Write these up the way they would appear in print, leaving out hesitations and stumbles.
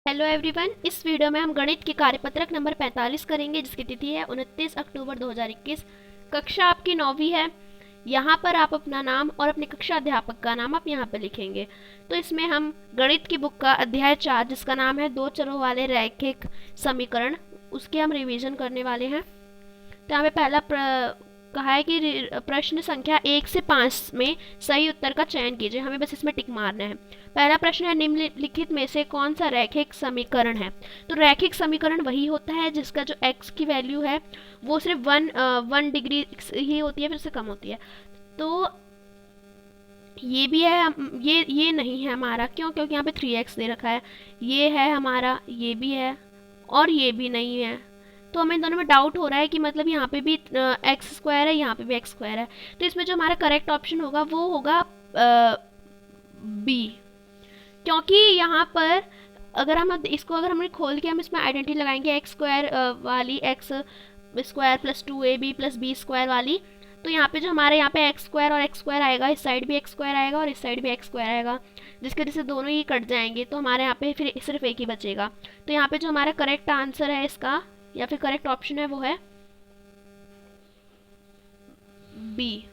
Hello everyone, इस video में हम गणित की कार्यपत्रक नंबर 45 करेंगे, जिसकी तिथि है 29 अक्टूबर 2021। कक्षा आपकी 9वीं है। यहाँ पर आप अपना नाम और अपने कक्षा अध्यापक का नाम आप यहाँ पर लिखेंगे। तो इसमें हम गणित की बुक का अध्याय 4, जिसका नाम है 2 चरों वाले रैखिक समीकरण, उसके हम रिवीजन करने वाले हैं। तो यहाँ पे पहला कहा है कि प्रश्न संख्या 1 से 5 में सही उत्तर का चयन कीजिए। हमें बस इसमें टिक मारना है। पहला प्रश्न है, निम्नलिखित में से कौन सा रैखिक समीकरण है। तो रैखिक समीकरण वही होता है जिसका जो x की वैल्यू है वो सिर्फ 1 डिग्री ही होती है, फिर से कम होती है। तो ये भी है, ये नहीं है हमारा, क्यों? क्योंकि यहाँ पे 3x दे रखा है। ये है हमारा, ये भी है और ये भी नहीं है। तो हमें इन दोनों में डाउट हो रहा है कि मतलब यहाँ पे भी एक्स स्क्वायर है, यहाँ पे भी एक्स स्क्वायर है। तो इसमें जो हमारा करेक्ट ऑप्शन होगा वो होगा बी, क्योंकि यहाँ पर अगर हमने खोल के हम इसमें आइडेंटिटी लगाएंगे एक्स स्क्वायर वाली, x square plus 2ab plus b square वाली, तो यहाँ पे जो हमारे यहाँ पे एक्स स्क्वायर और एक्स स्क्वायर आएगा, इस साइड भी एक्स स्क्वायर आएगा और इस साइड भी एक्स स्क्वायर आएगा, जिसके वजह से दोनों ही कट जाएंगे। तो हमारे यहाँ पे फिर सिर्फ एक ही बचेगा। तो यहाँ पे जो हमारा करेक्ट आंसर है इसका, या फिर करेक्ट ऑप्शन है, वो है बी।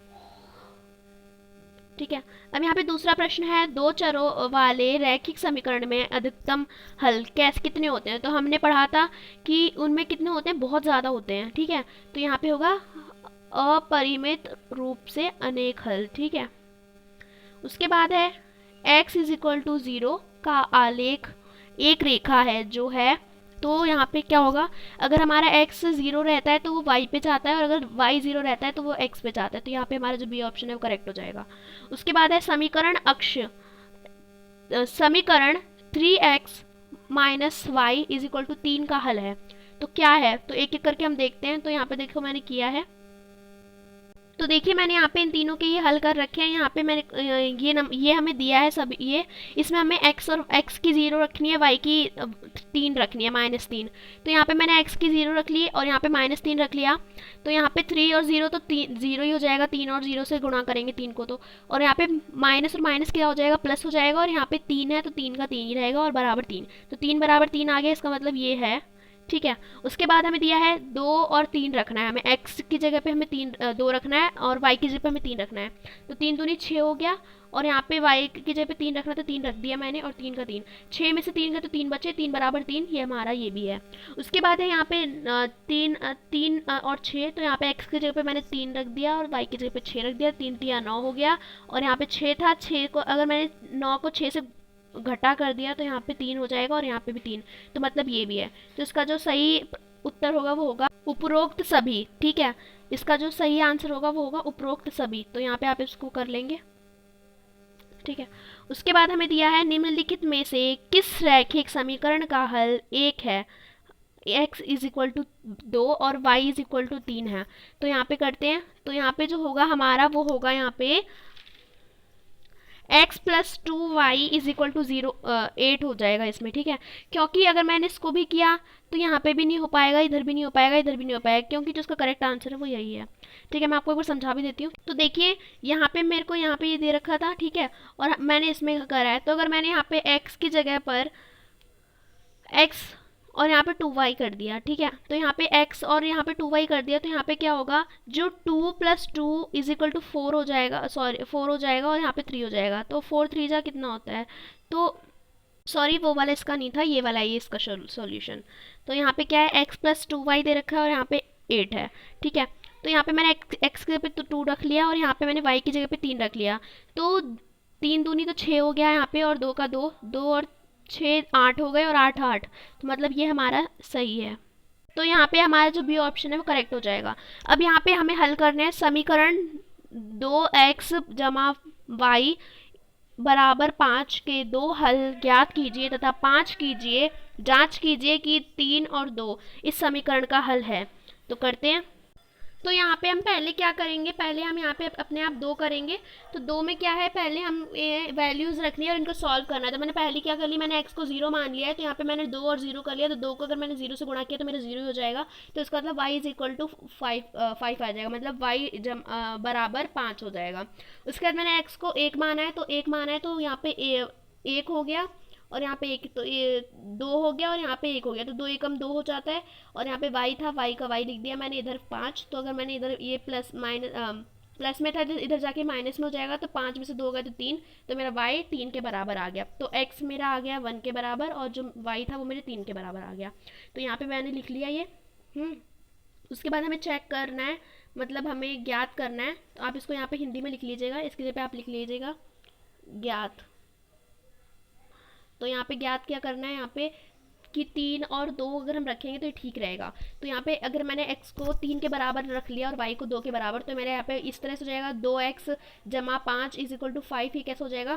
ठीक है। अब यहाँ पे दूसरा प्रश्न है, 2 चरों वाले रैखिक समीकरण में अधिकतम हल कैसे कितने होते हैं। तो हमने पढ़ा था कि उनमें कितने होते हैं, बहुत ज़्यादा होते हैं। ठीक है। तो यहाँ पे होगा अपरिमित रूप से अनेक हल। ठीक है। उसके बाद है x इज इक्वल टू 0 का आलेख एक रेखा है जो है। तो यहाँ पे क्या होगा, अगर हमारा x 0 रहता है तो वो y पे जाता है, और अगर y 0 रहता है तो वो x पे जाता है। तो यहाँ पे हमारा जो बी ऑप्शन है वो करेक्ट हो जाएगा। उसके बाद है समीकरण अक्ष, समीकरण 3x minus y is equal to 3 का हल है। तो क्या है, तो एक एक करके हम देखते हैं। तो यहाँ पे देखो मैंने किया है, तो देखिए मैंने यहाँ पे इन तीनों के ये हल कर रखे हैं। यहाँ पे मैंने ये हमें दिया है सब ये, इसमें हमें x और x की 0 रखनी है, y की 3 रखनी है, -3। तो यहाँ पे मैंने x की 0 रख ली और यहाँ पे -3 रख लिया। तो यहाँ पे 3 और 0 तो 0 ही हो जाएगा, 3 और 0 से गुणा करेंगे 3 को। तो और यहाँ पे माइनस और माइनस क्या हो जाएगा, प्लस हो जाएगा। और यहाँ पे 3 है तो 3 का 3 ही रहेगा और बराबर 3। तो 3 बराबर 3 आ गया, इसका मतलब ये है। ठीक है। उसके बाद हमें दिया है 2 और 3 रखना है। हमें x की जगह पे हमें 2 रखना है और y की जगह पे हमें 3 रखना है। तो 3 दूनी 6 हो गया, और यहाँ पे y की जगह पे 3 रखना, तो 3 रख दिया मैंने, और 3 का 3, 6 में से 3 का तो 3 बचे, 3 बराबर 3, ये हमारा ये भी है। उसके बाद है यहाँ पे 3 और 6, तो यहाँ पे x की जगह पे मैंने 3 रख दिया और y की जगह पे 6 रख दिया। 3 3 9 हो गया, और यहाँ पे 6 था, 6 को अगर मैंने 9 को 6 से घटा कर दिया तो यहाँ पे 3 हो जाएगा, और यहाँ पे भी 3। तो मतलब ये भी है। तो इसका जो सही उत्तर होगा वो होगा उपरोक्त सभी। ठीक है। इसका जो सही आंसर होगा वो होगा उपरोक्त सभी। तो यहाँ पे आप इसको कर लेंगे। ठीक है। उसके बाद हमें दिया है, निम्नलिखित में से किस रैखिक समीकरण का हल 1 है। x इज इक्वल टू 2 और y इज इक्वल टू 3 है। तो यहाँ पे करते हैं। तो यहाँ पे जो होगा हमारा वो होगा यहाँ पे x plus 2y is equal to 8 हो जाएगा इसमें। ठीक है। क्योंकि अगर मैंने इसको भी किया तो यहाँ पे भी नहीं हो पाएगा, इधर भी नहीं हो पाएगा, इधर भी नहीं हो पाएगा, क्योंकि जो उसका करेक्ट आंसर है वो यही है। ठीक है। मैं आपको एक बार समझा भी देती हूँ। तो देखिए यहाँ पे मेरे को यहाँ पे ये दे रखा था, ठीक है, और मैंने इसमें करा है। तो अगर मैंने यहाँ पे x की जगह पर x और यहाँ पे 2y कर दिया, ठीक है, तो यहाँ पे x और यहाँ पे 2y कर दिया, तो यहाँ पे क्या होगा, जो 2 प्लस 2 इज इक्वल टू 4 हो जाएगा, सॉरी 4 हो जाएगा, और यहाँ पे 3 हो जाएगा। तो 4 3 जा कितना होता है, तो सॉरी वो वाला इसका नहीं था, ये वाला है इसका सॉल्यूशन। तो यहाँ पे क्या है, x प्लस 2y दे रखा है और यहाँ पे 8 है। ठीक है। तो यहाँ पे मैंने x की जगह पे 2 रख लिया और यहाँ पे मैंने y की जगह पे 3 रख लिया। तो 3 दूनी तो 6 हो गया यहाँ पे, और 2 का 2, 2 और 6 8 हो गए, और 8 8। तो मतलब ये हमारा सही है। तो यहाँ पे हमारा जो बी ऑप्शन है वो करेक्ट हो जाएगा। अब यहाँ पे हमें हल करना है समीकरण 2x जमा वाई बराबर 5 के 2 हल ज्ञात कीजिए तथा 5 कीजिए, जांच कीजिए कि 3 और 2 इस समीकरण का हल है। तो करते हैं। तो यहाँ पे हम पहले क्या करेंगे, पहले हम यहाँ पे अपने आप 2 करेंगे। तो 2 में क्या है, पहले हम वैल्यूज़ रखनी है और इनको सॉल्व करना है। तो मैंने पहले क्या कर ली, मैंने x को 0 मान लिया है, तो यहाँ पे मैंने 2 और 0 कर लिया। तो 2 को अगर मैंने 0 से गुणा किया तो मेरा 0 हो जाएगा। तो इसका मतलब y इज इक्वल टू 5 आ जाएगा, मतलब y बराबर 5 हो जाएगा। उसके बाद मैंने x को 1 माना है, तो 1 माना है तो यहाँ पे 1 हो गया, और यहाँ पे एक, तो ये 2 हो गया और यहाँ पे 1 हो गया, तो 2 एकम 2 हो जाता है। और यहाँ पे y था, y का y लिख दिया मैंने इधर 5। तो अगर मैंने इधर ये प्लस माइनस प्लस में था, इधर जाके माइनस में हो जाएगा, तो 5 में से 2 गए तो 3, तो मेरा y 3 के बराबर आ गया। तो x मेरा आ गया 1 के बराबर और जो y था वो मेरे 3 के बराबर आ गया। तो यहाँ पे मैंने लिख लिया ये। उसके बाद हमें चेक करना है, मतलब हमें ज्ञात करना है। तो आप इसको यहाँ पे हिंदी में लिख लीजिएगा, इसके जगह पे आप लिख लीजिएगा ज्ञात। तो यहाँ पे ज्ञात क्या करना है, यहाँ पे कि 3 और 2 अगर हम रखेंगे तो ये ठीक रहेगा। तो यहाँ पे अगर मैंने x को 3 के बराबर रख लिया और y को 2 के बराबर, तो मेरे यहाँ पे इस तरह से हो जाएगा 2x जमा 5 इज इक्वल टू 5। ये कैसे हो जाएगा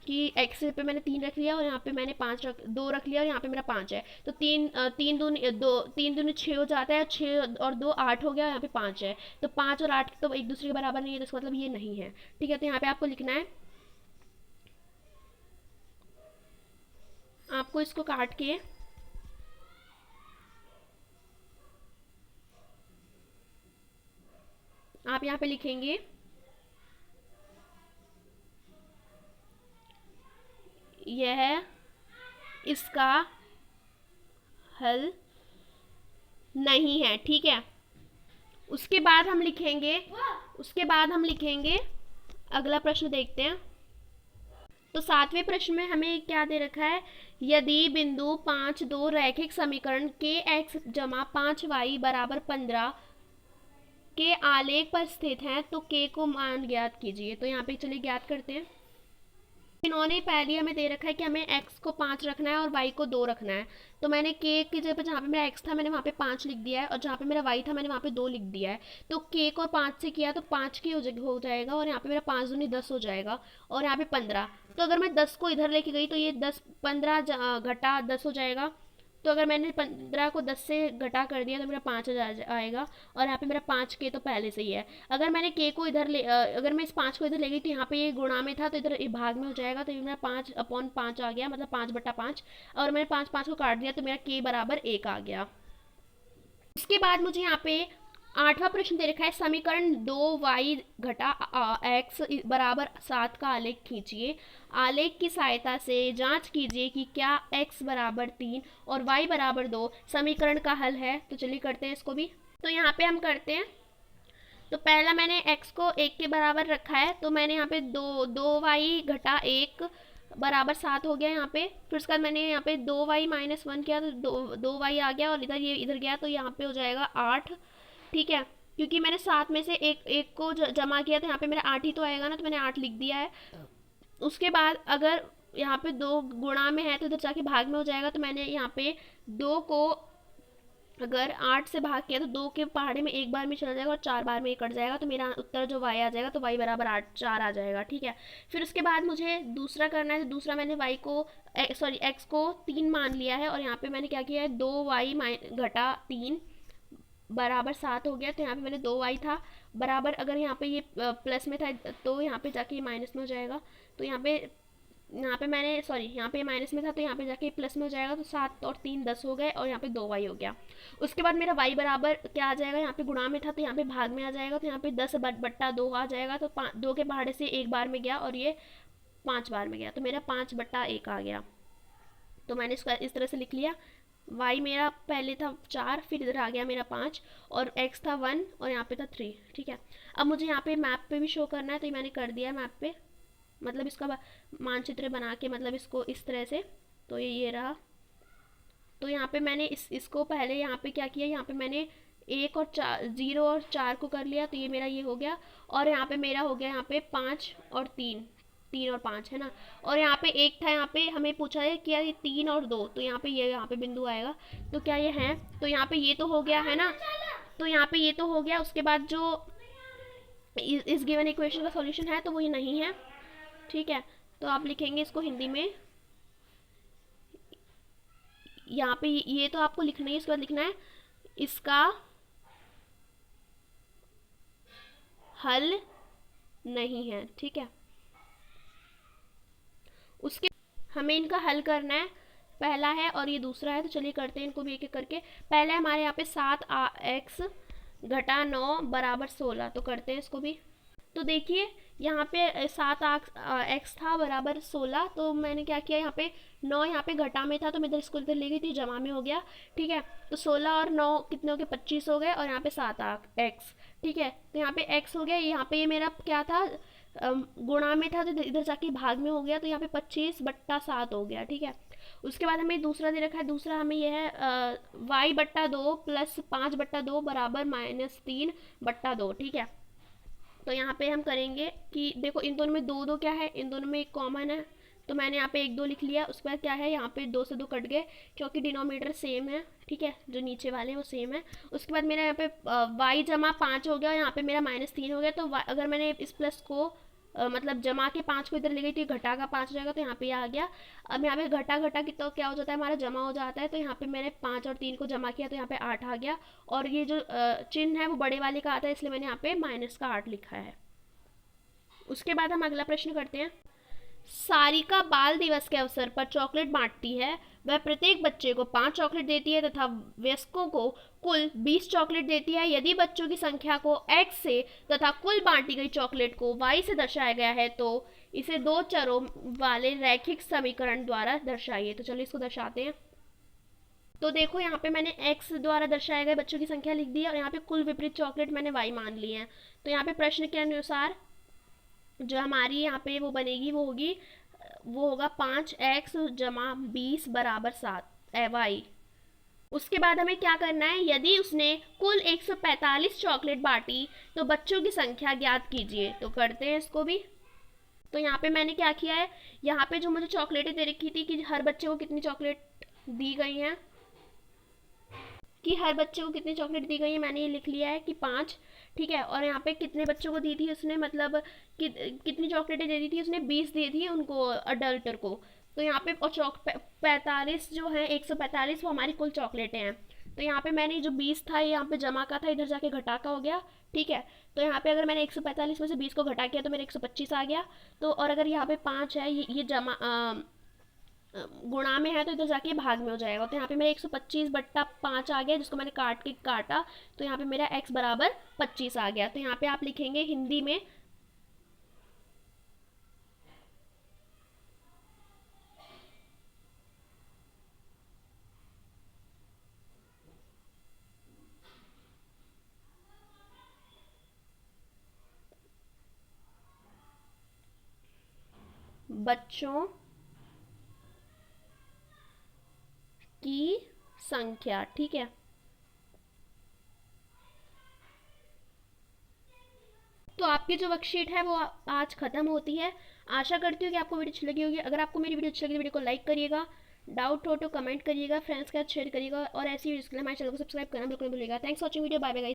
कि x पे मैंने 3 रख लिया और यहाँ पे मैंने 2 रख लिया और यहाँ पे मेरा 5 है, तो 3 दूनी 6 हो जाता है, 6 और 2 8 हो गया, यहाँ पे 5 है, तो 5 और 8 तो एक दूसरे के बराबर नहीं है, तो इसका मतलब ये नहीं है। ठीक है, तो यहाँ पे आपको लिखना है, आपको इसको काट के आप यहाँ पे लिखेंगे यह इसका हल नहीं है। ठीक है, उसके बाद हम लिखेंगे, अगला प्रश्न देखते हैं। तो 7वें प्रश्न में हमें क्या दे रखा है, यदि बिंदु 5 दो रैखिक समीकरण के x जमा 5y बराबर 15 के आलेख पर स्थित हैं तो k को मान ज्ञात कीजिए। तो यहाँ पे चलिए ज्ञात करते हैं। इन्होंने पहले हमें दे रखा है कि हमें x को 5 रखना है और y को 2 रखना है। तो मैंने k की जगह पर जहाँ पे मेरा x था मैंने वहाँ पे 5 लिख दिया है और जहाँ पे मेरा y था मैंने वहाँ पे 2 लिख दिया है। तो k को 5 से किया तो 5 की हो जाएगा और यहाँ पे मेरा 5 दूनी 10 हो जाएगा और यहाँ पे 15। तो अगर मैं 10 को इधर लेके गई तो ये 15 घटा 10 हो जाएगा। तो अगर मैंने 15 को 10 से घटा कर दिया तो मेरा 5 आएगा और यहाँ पे मेरा 5 के तो पहले से ही है। अगर मैंने के को इधर अगर मैं इस 5 को इधर ले गई तो यहाँ पे ये गुणा में था तो इधर भाग में हो जाएगा, तो ये मेरा 5/5 आ गया, मतलब 5/5। और मैंने 5 को काट दिया तो मेरा के बराबर 1 आ गया। उसके बाद मुझे यहाँ पे 8वां प्रश्न दे रखा है, समीकरण 2y घटा x बराबर 7 का आलेख खींचिए। आलेख की सहायता से जांच कीजिए कि क्या x बराबर 3 और y बराबर 2 समीकरण का हल है। तो चलिए करते हैं इसको भी। तो यहाँ पे हम करते हैं, तो पहला मैंने x को 1 के बराबर रखा है, तो मैंने यहाँ पे 2y घटा 1 बराबर 7 हो गया यहाँ पे। फिर उसके बाद मैंने यहाँ पे 2y माइनस 1 किया तो 2y आ गया और इधर ये इधर गया तो यहाँ पे हो जाएगा 8। ठीक है, क्योंकि मैंने 7 में से एक को जमा किया तो यहाँ पे मेरा 8 ही तो आएगा ना, तो मैंने 8 लिख दिया है। उसके बाद अगर यहाँ पे 2 गुणा में है तो इधर जाके भाग में हो जाएगा, तो मैंने यहाँ पे 2 को अगर 8 से भाग किया तो 2 के पहाड़े में एक बार में चला जाएगा और 4 बार में ये कट जाएगा, तो मेरा उत्तर जो y आ जाएगा तो y बराबर 4 आ जाएगा। ठीक है, फिर उसके बाद मुझे दूसरा करना है। तो दूसरा मैंने y को x को 3 मान लिया है और यहाँ पे मैंने क्या किया है 2y घटा 3 बराबर 7 हो गया। तो यहाँ पे मैंने 2y था बराबर, अगर यहाँ पे ये प्लस में था तो यहाँ पे जाके ये माइनस में हो जाएगा। तो यहाँ पे मैंने यहाँ पे माइनस में था तो यहाँ पे जाके प्लस में हो जाएगा। तो 7 और 3 10 हो गए और यहाँ पे 2y हो गया। उसके बाद मेरा y बराबर क्या आ जाएगा, यहाँ पे गुणा में था तो यहाँ पे भाग में आ जाएगा, तो यहाँ पे 10/2 आ जाएगा। तो 2 के पहाड़े से एक बार में गया और ये 5 बार में गया, तो मेरा 5/1 आ गया। तो मैंने इसका इस तरह से लिख लिया। y मेरा पहले था 4, फिर इधर आ गया मेरा 5 और x था 1 और यहाँ पे था 3। ठीक है, अब मुझे यहाँ पे मैप पे भी शो करना है, तो ये मैंने कर दिया मैप पे, मतलब इसका मानचित्र बना के, मतलब इसको इस तरह से। तो ये रहा। तो यहाँ पे मैंने इसको पहले यहाँ पे क्या किया, यहाँ पे मैंने 1 और 4 0 और 4 को कर लिया, तो ये मेरा ये हो गया। और यहाँ पे मेरा हो गया यहाँ पे 5 और 3 और 5 है ना। और यहाँ पे एक था, यहाँ पे हमें पूछा है कि ये 3 और 2, तो यहाँ पे ये यहाँ पे बिंदु आएगा। तो क्या ये है, तो यहाँ पे ये तो हो गया है ना, तो यहाँ पे ये तो हो गया। उसके बाद जो इस गिवन इक्वेशन का सॉल्यूशन है तो वो ये नहीं है। ठीक है, तो आप लिखेंगे इसको हिंदी में, यहाँ पे ये तो आपको लिखना है, इसके बाद लिखना है इसका हल नहीं है। ठीक है, उसके हमें इनका हल करना है, पहला है और ये दूसरा है। तो चलिए करते हैं इनको भी एक एक करके। पहले हमारे यहाँ पे 7x घटा 9 बराबर 16, तो करते हैं इसको भी। तो देखिए यहाँ पे 7x था बराबर 16, तो मैंने क्या किया यहाँ पे 9 यहाँ पे घटा में था तो मैं इधर इसको इधर ले गई थी, जमा में हो गया। ठीक है, तो 16 और 9 कितने हो गए, 25 हो गए, और यहाँ पे 7 एक्स। ठीक है, तो यहाँ पे एक्स हो गया, यहाँ पे ये मेरा क्या था, गुणा में था, तो इधर जाके भाग में हो गया, तो यहाँ पे 25/7 हो गया। ठीक है, उसके बाद हमें दूसरा दे रखा है, दूसरा हमें यह है y/2 प्लस 5/2 बराबर -3/2। ठीक है, तो यहाँ पे हम करेंगे कि देखो इन दोनों में दो दो क्या है, इन दोनों में एक कॉमन है, तो मैंने यहाँ पे 1 2 लिख लिया। उसके बाद क्या है, यहाँ पे 2 से 2 कट गए क्योंकि डिनोमीटर सेम है। ठीक है, जो नीचे वाले हैं वो सेम है। उसके बाद मेरा यहाँ पे y/5 हो गया, और यहाँ पे मेरा -3 हो गया। तो अगर मैंने इस प्लस को मतलब जमा के 5 को इधर ले गई थी, घटा का 5 हो जाएगा, तो यहाँ पे आ गया। अब यहाँ पे घटा घटा की तो क्या हो जाता है, हमारा जमा हो जाता है। तो यहाँ पे मैंने 5 और 3 को जमा किया, तो यहाँ पे 8 आ गया। और ये जो चिन्ह है वो बड़े वाले का आता है, इसलिए मैंने यहाँ पे -8 लिखा है। उसके बाद हम अगला प्रश्न करते हैं। सारिका बाल दिवस के अवसर पर चॉकलेट बांटती है। वह प्रत्येक बच्चे को 5 चॉकलेट देती है तथा वयस्कों को कुल 20 चॉकलेट देती है। यदि बच्चों की संख्या को x से तथा कुल बांटी गई चॉकलेट को y से दर्शाया गया है, तो इसे दो चरों वाले रैखिक समीकरण द्वारा दर्शाइए। तो चलो इसको दर्शाते हैं। तो देखो यहाँ पे मैंने x द्वारा दर्शाए गए बच्चों की संख्या लिख दी है, और यहाँ पे कुल विपरीत चॉकलेट मैंने y मान ली है। तो यहाँ पे प्रश्न के अनुसार जो हमारी यहाँ पे वो बनेगी वो होगा 5x जमा 20 बराबर 7 वाई। उसके बाद हमें क्या करना है, यदि उसने कुल 145 चॉकलेट बांटी तो बच्चों की संख्या ज्ञात कीजिए। तो करते हैं इसको भी। तो यहाँ पे मैंने क्या किया है, यहाँ पे जो मुझे चॉकलेटें दे रखी थी कि हर बच्चे को कितनी चॉकलेट दी गई हैं, कि हर बच्चे को कितनी चॉकलेट दी गई है, मैंने ये लिख लिया है कि 5। ठीक है, और यहाँ पे कितने बच्चों को दी थी उसने, मतलब कितनी चॉकलेटें दे दी थी उसने, 20 दी थी उनको, अडल्टर को। तो यहाँ पे और 45 जो है, 145 वो हमारी कुल चॉकलेटें हैं। तो यहाँ पे मैंने जो 20 था ये यहाँ पे जमा का था, इधर जाके घटा का हो गया। ठीक है, तो यहाँ पे अगर मैंने 145 में से 20 को घटा किया तो मेरे 125 आ गया। तो और अगर यहाँ पे 5 है, ये जमा गुणा में है, तो इधर जाके भाग में हो जाएगा। तो यहाँ पे मेरा 125/5 आ गया, जिसको मैंने काट के काटा, तो यहाँ पे मेरा x बराबर 25 आ गया। तो यहाँ पे आप लिखेंगे हिंदी में बच्चों की संख्या। ठीक है, तो आपकी जो वर्कशीट है वो आज ख़त्म होती है। आशा करती हूँ कि आपको वीडियो अच्छी लगी होगी। अगर आपको मेरी वीडियो अच्छी लगी तो वीडियो को लाइक करिएगा, डाउट हो तो कमेंट करिएगा, फ्रेंड्स के साथ शेयर करिएगा, और ऐसी वीडियोस के लिए हमारे चैनल को सब्सक्राइब करना बिल्कुल नहीं भूलिएगा। Thanks for watching video, bye bye guys.